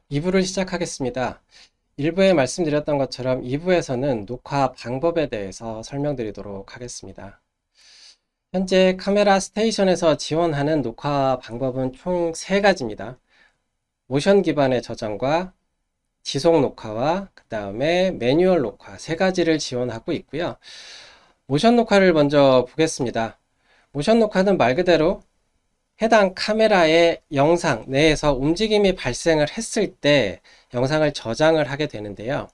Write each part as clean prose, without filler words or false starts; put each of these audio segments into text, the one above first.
2부를 시작하겠습니다. 1부에 말씀드렸던 것처럼 2부에서는 녹화 방법에 대해서 설명드리도록 하겠습니다. 현재 카메라 스테이션에서 지원하는 녹화 방법은 총 3가지입니다. 모션 기반의 저장과 지속 녹화와 그 다음에 매뉴얼 녹화 3가지를 지원하고 있고요. 모션 녹화를 먼저 보겠습니다. 모션 녹화는 말 그대로 해당 카메라의 영상 내에서 움직임이 발생을 했을 때 영상을 저장을 하게 되는데요.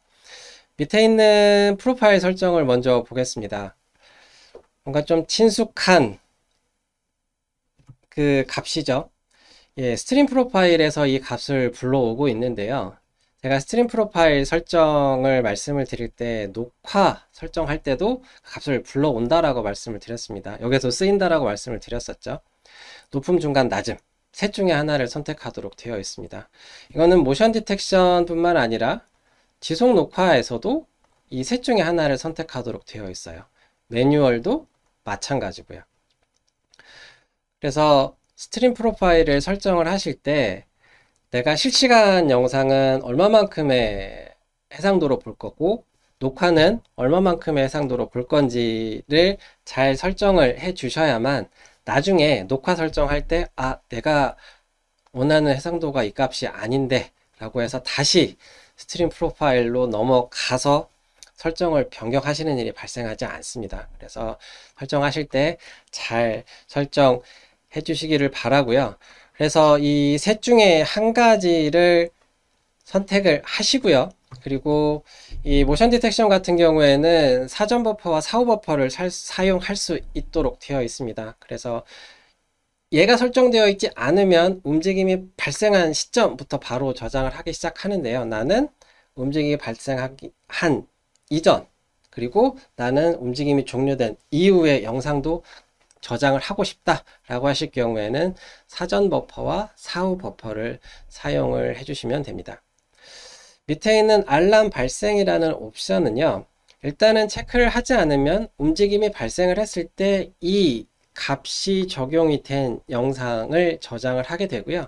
밑에 있는 프로파일 설정을 먼저 보겠습니다. 뭔가 좀 친숙한 그 값이죠. 예, 스트림 프로파일에서 이 값을 불러오고 있는데요. 제가 스트림 프로파일 설정을 말씀을 드릴 때 녹화 설정할 때도 값을 불러온다라고 말씀을 드렸습니다. 여기서 쓰인다라고 말씀을 드렸었죠. 높음, 중간, 낮음 셋 중에 하나를 선택하도록 되어 있습니다. 이거는 모션 디텍션 뿐만 아니라 지속 녹화에서도 이 셋 중에 하나를 선택하도록 되어 있어요. 매뉴얼도 마찬가지고요. 그래서 스트림 프로파일을 설정을 하실 때 내가 실시간 영상은 얼마만큼의 해상도로 볼 거고 녹화는 얼마만큼의 해상도로 볼 건지를 잘 설정을 해 주셔야만 나중에 녹화 설정할 때 내가 원하는 해상도가 이 값이 아닌데 라고 해서 다시 스트림 프로파일로 넘어가서 설정을 변경하시는 일이 발생하지 않습니다. 그래서 설정하실 때 잘 설정해 주시기를 바라고요. 그래서 이 셋 중에 한 가지를 선택을 하시고요. 그리고 이 모션 디텍션 같은 경우에는 사전 버퍼와 사후 버퍼를 사용할 수 있도록 되어 있습니다. 그래서 얘가 설정되어 있지 않으면 움직임이 발생한 시점부터 바로 저장을 하기 시작하는데요. 나는 움직임이 발생하기 한 이전 그리고 나는 움직임이 종료된 이후의 영상도 저장을 하고 싶다라고 하실 경우에는 사전 버퍼와 사후 버퍼를 사용을 해주시면 됩니다. 밑에 있는 알람 발생이라는 옵션은요. 일단은 체크를 하지 않으면 움직임이 발생을 했을 때 이 값이 적용이 된 영상을 저장을 하게 되고요.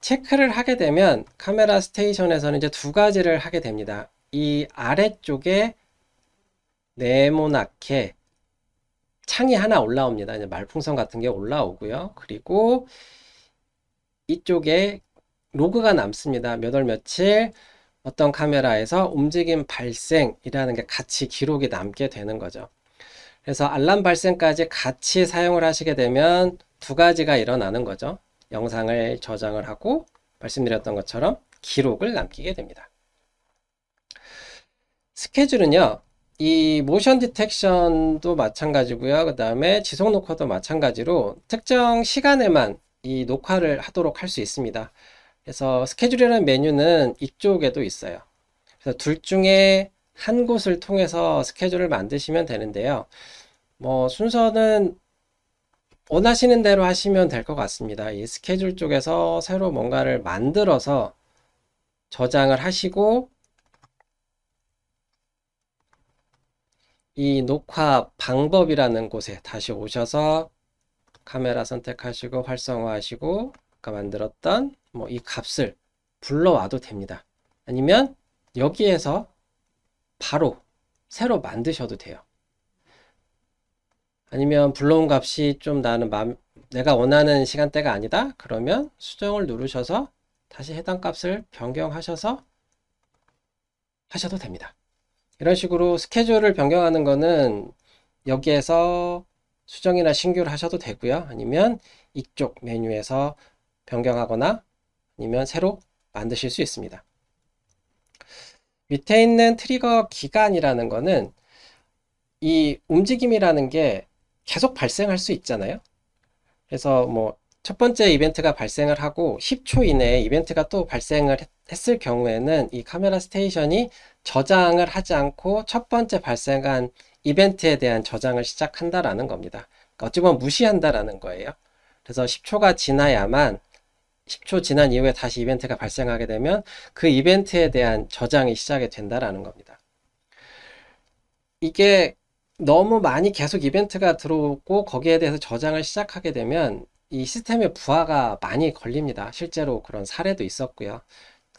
체크를 하게 되면 카메라 스테이션에서는 이제 2가지를 하게 됩니다. 이 아래쪽에 네모나게 창이 하나 올라옵니다. 이제 말풍선 같은 게 올라오고요. 그리고 이쪽에 로그가 남습니다. 몇 월 며칠 어떤 카메라에서 움직임 발생이라는 게 같이 기록이 남게 되는 거죠. 그래서 알람 발생까지 같이 사용을 하시게 되면 2가지가 일어나는 거죠. 영상을 저장을 하고 말씀드렸던 것처럼 기록을 남기게 됩니다. 스케줄은요. 이 모션 디텍션도 마찬가지고요. 그 다음에 지속 녹화도 마찬가지로 특정 시간에만 이 녹화를 하도록 할 수 있습니다. 그래서 스케줄이라는 메뉴는 이쪽에도 있어요. 그래서 둘 중에 한 곳을 통해서 스케줄을 만드시면 되는데요. 뭐 순서는 원하시는 대로 하시면 될 것 같습니다. 이 스케줄 쪽에서 새로 뭔가를 만들어서 저장을 하시고 이 녹화 방법이라는 곳에 다시 오셔서 카메라 선택하시고 활성화하시고 아까 만들었던 뭐 이 값을 불러와도 됩니다. 아니면 여기에서 바로 새로 만드셔도 돼요. 아니면 불러온 값이 좀 내가 원하는 시간대가 아니다? 그러면 수정을 누르셔서 다시 해당 값을 변경하셔서 하셔도 됩니다. 이런 식으로 스케줄을 변경하는 거는 여기에서 수정이나 신규를 하셔도 되고요. 아니면 이쪽 메뉴에서 변경하거나 아니면 새로 만드실 수 있습니다. 밑에 있는 트리거 기간이라는 거는 이 움직임이라는 게 계속 발생할 수 있잖아요. 그래서 뭐 첫 번째 이벤트가 발생을 하고 10초 이내에 이벤트가 또 발생을 했을 경우에는 이 카메라 스테이션이 저장을 하지 않고 첫 번째 발생한 이벤트에 대한 저장을 시작한다라는 겁니다. 그러니까 어찌 보면 무시한다라는 거예요. 그래서 10초가 지나야만 10초 지난 이후에 다시 이벤트가 발생하게 되면 그 이벤트에 대한 저장이 시작이 된다라는 겁니다. 이게 너무 많이 계속 이벤트가 들어오고 거기에 대해서 저장을 시작하게 되면 이 시스템의 부하가 많이 걸립니다. 실제로 그런 사례도 있었고요.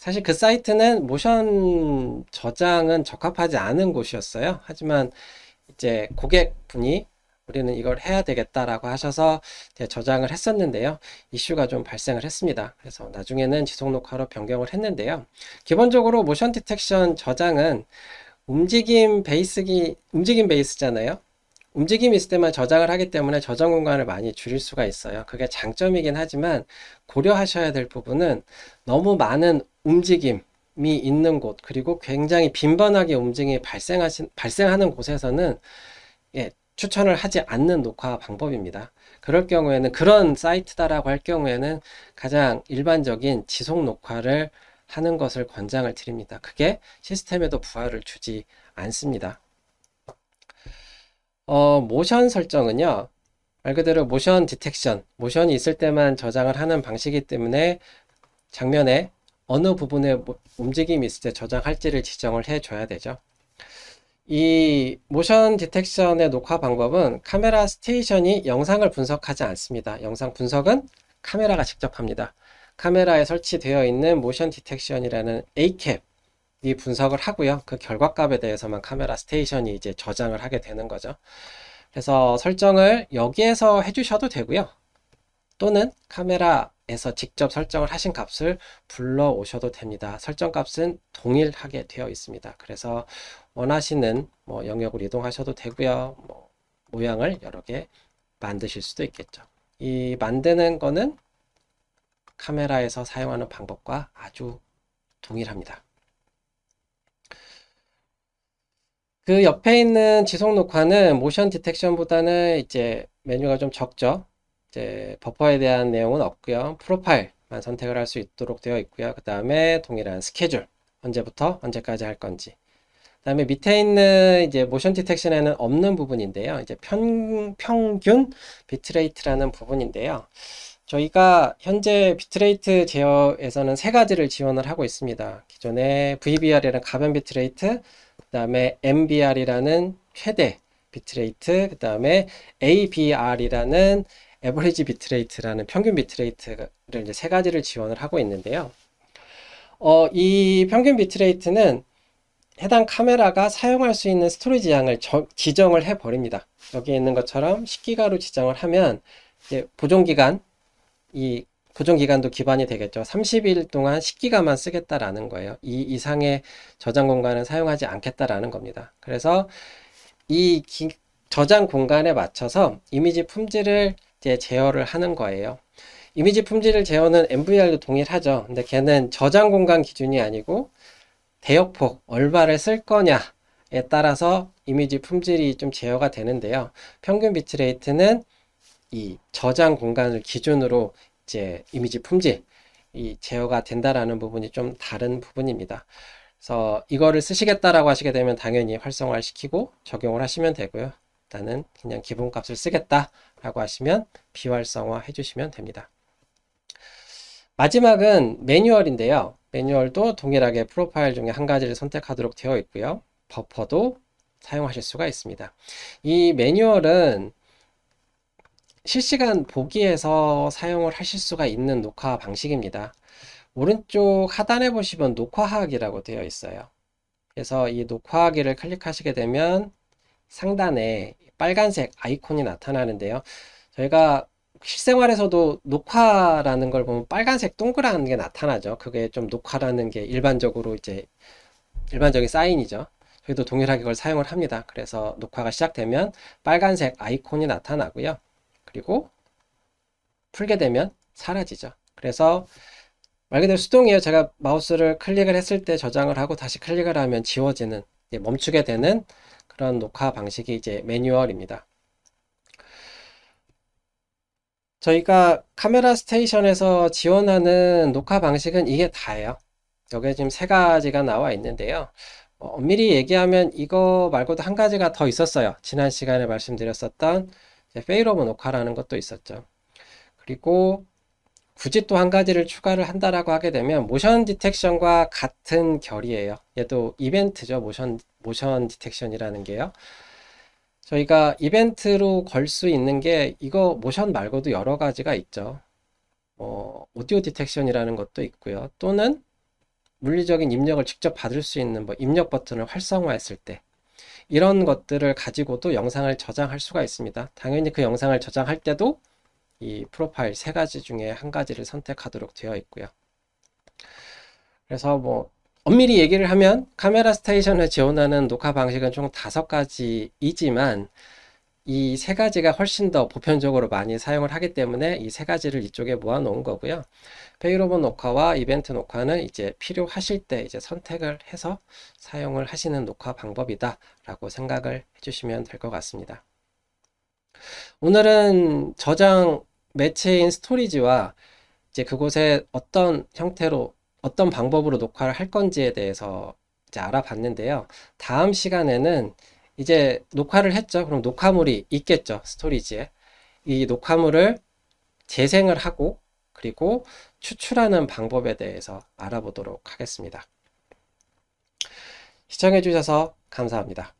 사실 그 사이트는 모션 저장은 적합하지 않은 곳이었어요. 하지만 이제 고객분이 우리는 이걸 해야 되겠다라고 하셔서 이제 저장을 했었는데요. 이슈가 좀 발생을 했습니다. 그래서 나중에는 지속 녹화로 변경을 했는데요. 기본적으로 모션 디텍션 저장은 움직임 베이스잖아요. 움직임이 있을 때만 저장을 하기 때문에 저장 공간을 많이 줄일 수가 있어요. 그게 장점이긴 하지만 고려하셔야 될 부분은 너무 많은 움직임이 있는 곳, 그리고 굉장히 빈번하게 움직임이 발생하는 곳에서는 예, 추천을 하지 않는 녹화 방법입니다. 그럴 경우에는, 그런 사이트다라고 할 경우에는 가장 일반적인 지속 녹화를 하는 것을 권장을 드립니다. 그게 시스템에도 부하를 주지 않습니다. 모션 설정은요, 말 그대로 모션 디텍션, 모션이 있을 때만 저장을 하는 방식이기 때문에 장면에 어느 부분에 움직임이 있을 때 저장할지를 지정을 해줘야 되죠. 이 모션 디텍션의 녹화 방법은 카메라 스테이션이 영상을 분석하지 않습니다. 영상 분석은 카메라가 직접 합니다. 카메라에 설치되어 있는 모션 디텍션이라는 A캡이 분석을 하고요. 그 결과값에 대해서만 카메라 스테이션이 이제 저장을 하게 되는 거죠. 그래서 설정을 여기에서 해주셔도 되고요. 또는 카메라에서 직접 설정을 하신 값을 불러오셔도 됩니다. 설정 값은 동일하게 되어 있습니다. 그래서 원하시는 영역으로 이동하셔도 되고요. 모양을 여러 개 만드실 수도 있겠죠. 이 만드는 거는 카메라에서 사용하는 방법과 아주 동일합니다. 그 옆에 있는 지속 녹화는 모션 디텍션보다는 이제 메뉴가 좀 적죠. 이제 버퍼에 대한 내용은 없고요. 프로파일만 선택을 할 수 있도록 되어 있고요. 그 다음에 동일한 스케줄, 언제부터 언제까지 할 건지. 그 다음에 밑에 있는 이제 모션 디텍션에는 없는 부분인데요. 이제 평균 비트레이트라는 부분인데요. 저희가 현재 비트레이트 제어에서는 세 가지를 지원을 하고 있습니다. 기존에 VBR이라는 가변 비트레이트, 그 다음에 MBR이라는 최대 비트레이트, 그 다음에 ABR이라는 에버리지 비트레이트라는 평균 비트레이트를 이제 세 가지를 지원을 하고 있는데요. 이 평균 비트레이트는 해당 카메라가 사용할 수 있는 스토리지 양을 지정을 해 버립니다. 여기 있는 것처럼 10기가로 지정을 하면 이제 이 보존기간도 기반이 되겠죠. 30일 동안 10기가만 쓰겠다라는 거예요. 이 이상의 저장 공간은 사용하지 않겠다라는 겁니다. 그래서 이 저장 공간에 맞춰서 이미지 품질을 이제 제어를 하는 거예요. 이미지 품질 제어는 MVR도 동일하죠. 근데 걔는 저장 공간 기준이 아니고 대역폭 얼마를 쓸 거냐에 따라서 이미지 품질이 좀 제어가 되는데요. 평균 비트레이트는 이 저장 공간을 기준으로 이제 이미지 품질 이 제어가 된다라는 부분이 좀 다른 부분입니다. 그래서 이거를 쓰시겠다라고 하시게 되면 당연히 활성화를 시키고 적용을 하시면 되고요. 나는 그냥 기본값을 쓰겠다라고 하시면 비활성화 해주시면 됩니다. 마지막은 매뉴얼인데요. 매뉴얼도 동일하게 프로파일 중에 한 가지를 선택하도록 되어 있고요. 버퍼도 사용하실 수가 있습니다. 이 매뉴얼은 실시간 보기에서 사용을 하실 수가 있는 녹화 방식입니다. 오른쪽 하단에 보시면 녹화하기라고 되어 있어요. 그래서 이 녹화하기를 클릭하시게 되면 상단에 빨간색 아이콘이 나타나는데요. 저희가 실생활에서도 녹화라는 걸 보면 빨간색 동그란 게 나타나죠. 그게 좀 녹화라는 게 일반적으로 이제 일반적인 사인이죠. 저희도 동일하게 그걸 사용을 합니다. 그래서 녹화가 시작되면 빨간색 아이콘이 나타나고요. 그리고 풀게 되면 사라지죠. 그래서 말 그대로 수동이에요. 제가 마우스를 클릭을 했을 때 저장을 하고 다시 클릭을 하면 지워지는, 멈추게 되는 그런 녹화 방식이 이제 매뉴얼입니다. 저희가 카메라 스테이션에서 지원하는 녹화 방식은 이게 다예요. 여기에 지금 세 가지가 나와 있는데요. 엄밀히 얘기하면 이거 말고도 한 가지가 더 있었어요. 지난 시간에 말씀드렸었던 페일오버 녹화라는 것도 있었죠. 그리고 굳이 또 한 가지를 추가를 한다라고 하게 되면 모션 디텍션과 같은 결이에요. 얘도 이벤트죠. 모션 디텍션이라는 게요. 저희가 이벤트로 걸 수 있는 게 이거 모션 말고도 여러 가지가 있죠. 오디오 디텍션이라는 것도 있고요. 또는 물리적인 입력을 직접 받을 수 있는 뭐 입력 버튼을 활성화했을 때 이런 것들을 가지고도 영상을 저장할 수가 있습니다. 당연히 그 영상을 저장할 때도 이 프로파일 세 가지 중에 한 가지를 선택하도록 되어 있고요. 그래서 뭐 엄밀히 얘기를 하면 카메라 스테이션을 지원하는 녹화 방식은 총 5가지이지만 이 세 가지가 훨씬 더 보편적으로 많이 사용을 하기 때문에 이 세 가지를 이쪽에 모아 놓은 거고요. 페이로봇 녹화와 이벤트 녹화는 이제 필요하실 때 이제 선택을 해서 사용을 하시는 녹화 방법이다 라고 생각을 해주시면 될 것 같습니다. 오늘은 저장 매체인 스토리지와 이제 그곳에 어떤 형태로 어떤 방법으로 녹화를 할 건지에 대해서 이제 알아봤는데요. 다음 시간에는 이제 녹화를 했죠. 그럼 녹화물이 있겠죠. 스토리지에. 이 녹화물을 재생을 하고 그리고 추출하는 방법에 대해서 알아보도록 하겠습니다. 시청해 주셔서 감사합니다.